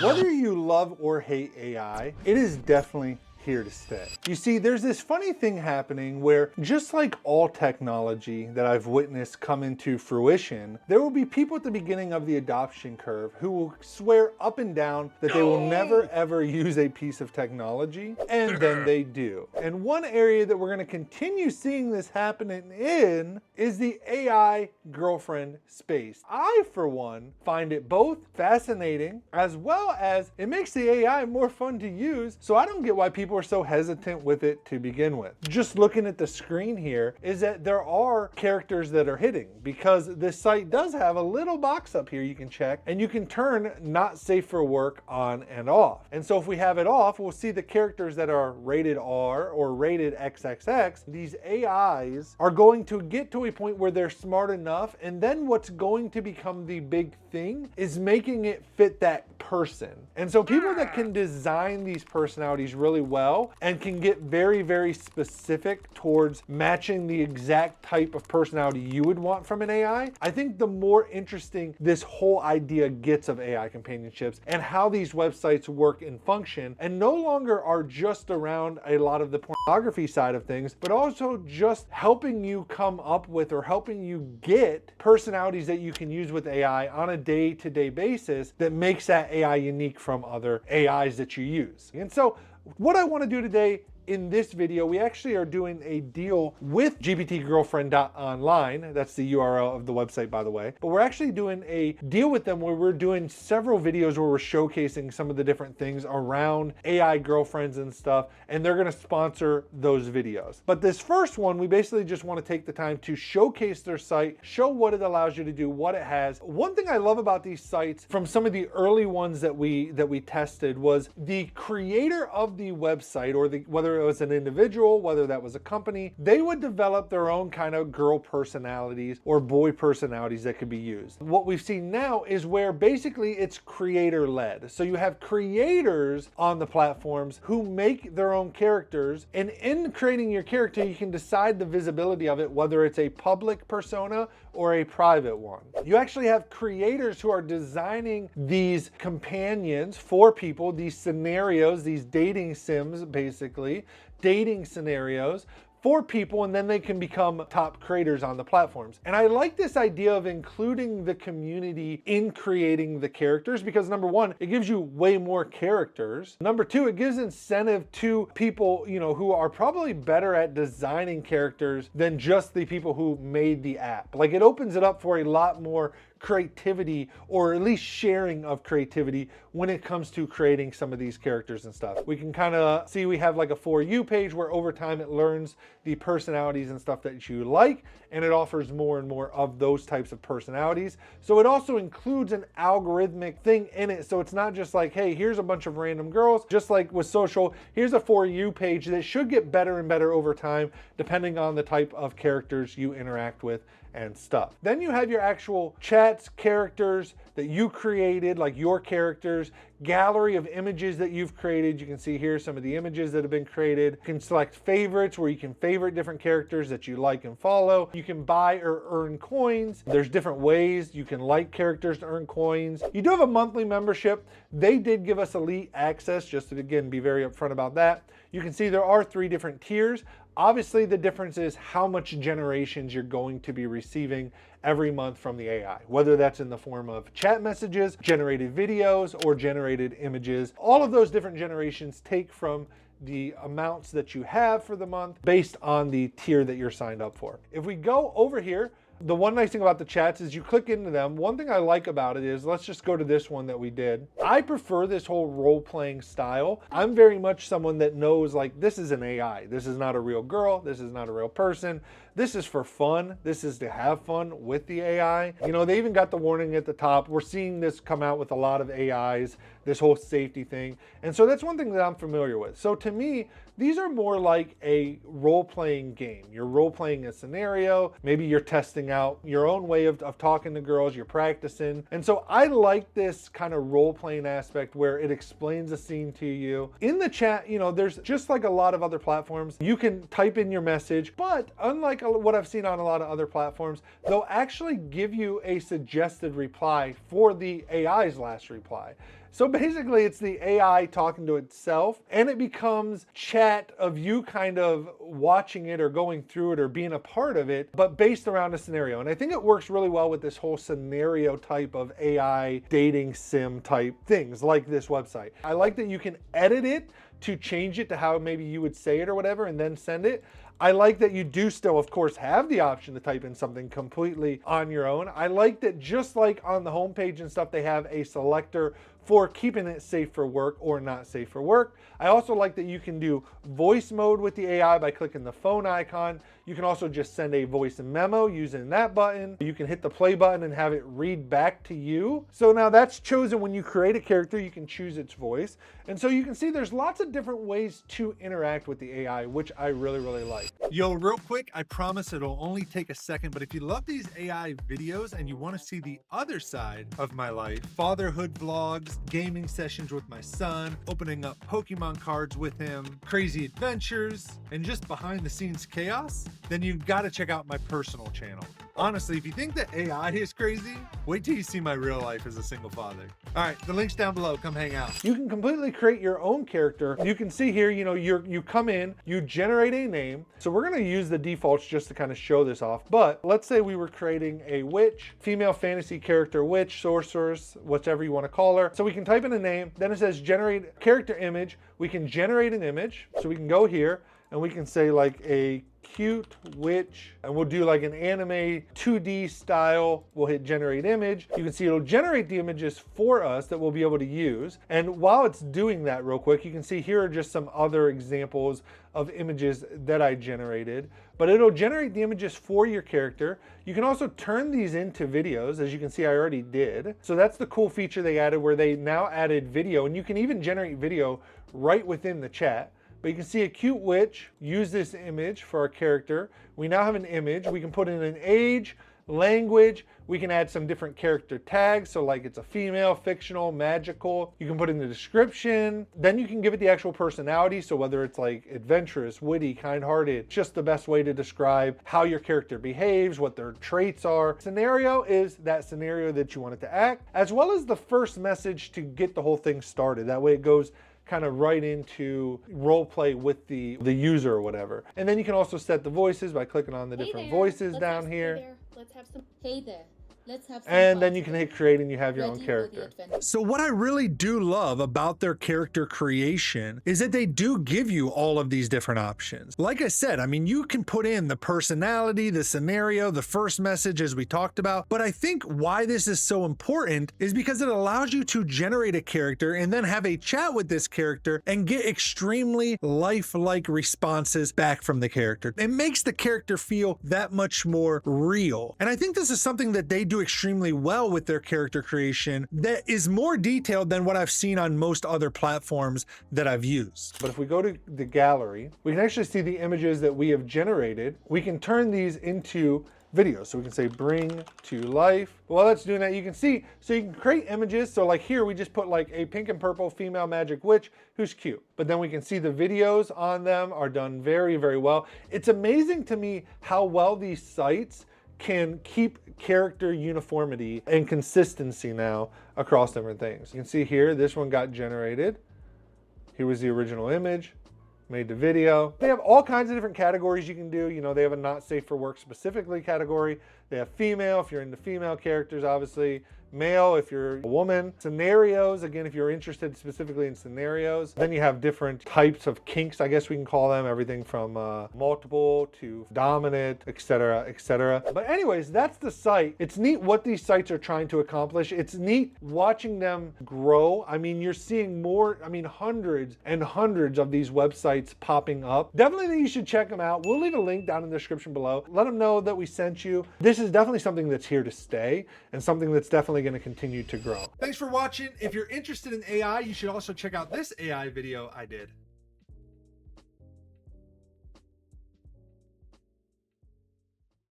Whether you love or hate AI, it is definitely here to stay. You see, there's this funny thing happening where, just like all technology that I've witnessed come into fruition, there will be people at the beginning of the adoption curve who will swear up and down that they will never ever use a piece of technology, and then they do. And one area that we're going to continue seeing this happening in is the AI girlfriend space. I, for one, find it both fascinating as well as it makes the AI more fun to use, so I don't get why people are so hesitant with it to begin with. Just looking at the screen here is that there are characters that are hidden, because this site does have a little box up here you can check, and you can turn not safe for work on and off. And so if we have it off, we'll see the characters that are rated R or rated XXX. These AIs are going to get to a point where they're smart enough, and then what's going to become the big thing is making it fit that person. And so people that can design these personalities really well and can get very, very specific towards matching the exact type of personality you would want from an AI, I think the more interesting this whole idea gets of AI companionships and how these websites work and function, and no longer are just around a lot of the pornography side of things, but also just helping you come up with or helping you get personalities that you can use with AI on a day-to-day basis that makes that AI unique from other AIs that you use. And so what I want to do today in this video, we actually are doing a deal with gptgirlfriend.online. That's the URL of the website, by the way. But we're actually doing a deal with them where we're doing several videos where we're showcasing some of the different things around AI girlfriends and stuff, and they're going to sponsor those videos. But this first one, we basically just want to take the time to showcase their site, show what it allows you to do, what it has. One thing I love about these sites from some of the early ones that we tested was the creator of the website, or whether it was an individual, whether that was a company, they would develop their own kind of girl personalities or boy personalities that could be used. What we've seen now is where basically it's creator led. So you have creators on the platforms who make their own characters, and in creating your character, you can decide the visibility of it, whether it's a public persona or a private one. You actually have creators who are designing these companions for people, these scenarios, these dating sims, basically, dating scenarios for people, and then they can become top creators on the platforms. And I like this idea of including the community in creating the characters, because number one, it gives you way more characters. Number two, it gives incentive to people, who are probably better at designing characters than just the people who made the app. Like, it opens it up for a lot more creativity, or at least sharing of creativity when it comes to creating some of these characters and stuff. We can kind of see we have like a For You page where over time it learns the personalities and stuff that you like, and it offers more and more of those types of personalities. So it also includes an algorithmic thing in it. So it's not just like, hey, here's a bunch of random girls. Just like with social, here's a For You page that should get better and better over time, depending on the type of characters you interact with and stuff. Then you have your actual chats, characters that you created, like your characters, gallery of images that you've created. You can see here some of the images that have been created. You can select favorites, where you can favorite different characters that you like and follow. You can buy or earn coins. There's different ways you can like characters to earn coins. You do have a monthly membership. They did give us elite access, just to, again, be very upfront about that. You can see there are 3 different tiers. Obviously, the difference is how much generations you're going to be receiving every month from the AI, whether that's in the form of chat messages, generated videos, or generated images. All of those different generations take from the amounts that you have for the month based on the tier that you're signed up for. If we go over here, the one nice thing about the chats is you click into them. One thing I like about it is, let's just go to this one that we did. I prefer this whole role-playing style. I'm very much someone that knows, like, this is an AI. This is not a real girl. This is not a real person. This is for fun. This is to have fun with the AI. They even got the warning at the top. We're seeing this come out with a lot of AIs, this whole safety thing. And so that's one thing that I'm familiar with. So to me, these are more like a role-playing game. You're role-playing a scenario. Maybe you're testing out your own way of talking to girls. You're practicing. And so I like this kind of role-playing aspect where it explains a scene to you. In the chat, there's just like a lot of other platforms, you can type in your message, but unlike what I've seen on a lot of other platforms, they'll actually give you a suggested reply for the AI's last reply. So basically it's the AI talking to itself, and it becomes chat of you kind of watching it or going through it or being a part of it, but based around a scenario. And I think it works really well with this whole scenario type of AI dating sim type things like this website. I like that you can edit it to change it to how maybe you would say it or whatever and then send it. I like that you do still, of course, have the option to type in something completely on your own. I like that just like on the homepage and stuff, they have a selector for keeping it safe for work or not safe for work. I also like that you can do voice mode with the AI by clicking the phone icon. You can also just send a voice memo using that button. You can hit the play button and have it read back to you. So now that's chosen when you create a character, you can choose its voice. And so you can see there's lots of different ways to interact with the AI, which I really, really like. Yo, real quick, I promise it'll only take a second, but if you love these AI videos and you want to see the other side of my life, fatherhood vlogs, gaming sessions with my son, opening up Pokemon cards with him, crazy adventures, and just behind the scenes chaos, then you've got to check out my personal channel. Honestly, if you think that AI is crazy, wait till you see my real life as a single father. All right, the link's down below, come hang out. You can completely create your own character. You can see here, you come in, you generate a name. So we're gonna use the defaults just to kind of show this off. But let's say we were creating a witch, female fantasy character, witch, sorceress, whatever you wanna call her. So we can type in a name, then it says generate character image. We can generate an image. So we can go here and we can say like a cute witch, and we'll do like an anime 2D style. We'll hit generate image. You can see it'll generate the images for us that we'll be able to use. And while it's doing that real quick, you can see here are just some other examples of images that I generated, but it'll generate the images for your character. You can also turn these into videos, as you can see I already did. So that's the cool feature they added, where they now added video, and you can even generate video right within the chat. But you can see a cute witch, use this image for our character. We now have an image. We can put in an age, language. We can add some different character tags. So like it's a female, fictional, magical. You can put in the description. Then you can give it the actual personality. So whether it's like adventurous, witty, kind-hearted, just the best way to describe how your character behaves, what their traits are. Scenario is that scenario that you want it to act, as well as the first message to get the whole thing started. That way it goes kind of right into role play with the user or whatever. And then you can also set the voices by clicking on the different voices down here. Let's have some. Hey there. Let's have some and then you can hit create and you have your own character. So what I really do love about their character creation is that they do give you all of these different options. Like I said, I mean, you can put in the personality, the scenario, the first message as we talked about, but I think why this is so important is because it allows you to generate a character and then have a chat with this character and get extremely lifelike responses back from the character. It makes the character feel that much more real. And I think this is something that they do extremely well with their character creation that is more detailed than what I've seen on most other platforms that I've used. But if we go to the gallery, we can actually see the images that we have generated. We can turn these into videos. So we can say bring to life. While that's doing that, you can see, so you can create images. So like here, we just put like a pink and purple female magic witch who's cute. But then we can see the videos on them are done very, very well. It's amazing to me how well these sites can keep character uniformity and consistency now across different things. You can see here, this one got generated. Here was the original image, made the video. They have all kinds of different categories you can do. You know, they have a not safe for work specifically category. They have female, if you're into female characters, obviously. Male, if you're a woman. Scenarios, again, if you're interested specifically in scenarios. Then you have different types of kinks, I guess we can call them. Everything from multiple to dominant, etc., etc. But anyways, that's the site. It's neat what these sites are trying to accomplish. It's neat watching them grow. I mean, you're seeing more, hundreds and hundreds of these websites popping up. Definitely think you should check them out. We'll leave a link down in the description below. Let them know that we sent you. This is definitely something that's here to stay and something that's definitely going to continue to grow. Thanks for watching. If you're interested in AI, you should also check out this AI video I did.